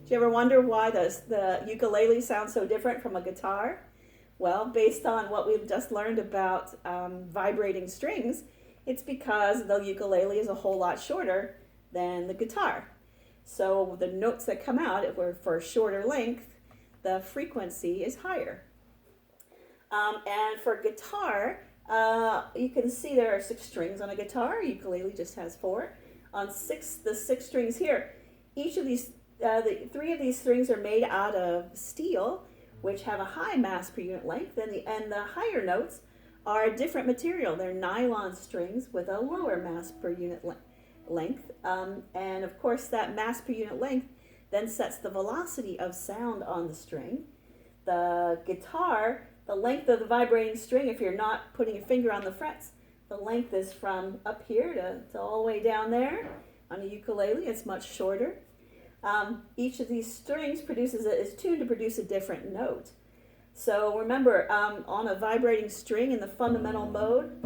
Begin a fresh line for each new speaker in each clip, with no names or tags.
Do you ever wonder why the ukulele sounds so different from a guitar? Well, based on what we've just learned about vibrating strings, it's because the ukulele is a whole lot shorter than the guitar. So the notes that come out, if we're for a shorter length, the frequency is higher. And for guitar, you can see there are 6 strings on a guitar. Ukulele just has 4. On the 6 strings here, each of these, the 3 of these strings are made out of steel, which have a high mass per unit length, and the higher notes are a different material. They're nylon strings with a lower mass per unit length. And of course, that mass per unit length then sets the velocity of sound on the string. The guitar, the length of the vibrating string, if you're not putting your finger on the frets, the length is from up here to all the way down there. On a ukulele, it's much shorter. Each of these strings is tuned to produce a different note. So remember, on a vibrating string in the fundamental mode,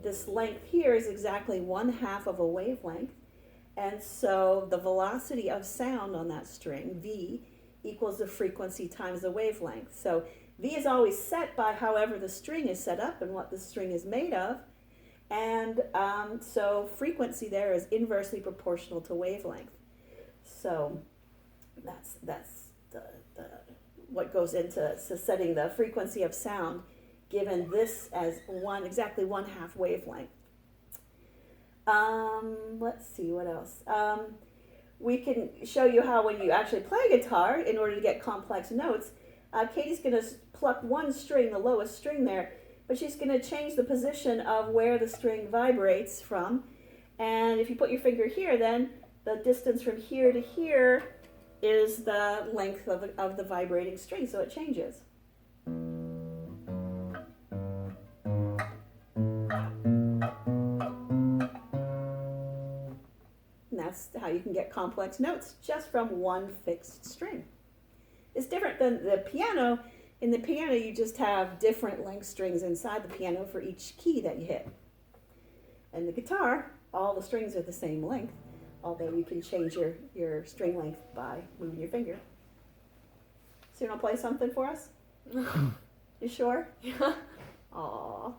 this length here is exactly 1/2 of a wavelength. And so the velocity of sound on that string, V, equals the frequency times the wavelength. So V is always set by however the string is set up and what the string is made of. And so frequency there is inversely proportional to wavelength. So that's what goes into setting the frequency of sound, given this as exactly 1/2 wavelength. Let's see what else. We can show you how when you actually play guitar, in order to get complex notes, Katie's going to pluck one string, the lowest string there, but she's going to change the position of where the string vibrates from. And if you put your finger here, then the distance from here to here is the length of the vibrating string, so it changes. And that's how you can get complex notes just from one fixed string. It's different than the piano. In the piano, you just have different length strings inside the piano for each key that you hit. And the guitar, all the strings are the same length, although you can change your string length by moving your finger. So you want to play something for us? You sure?
Yeah.
Aww.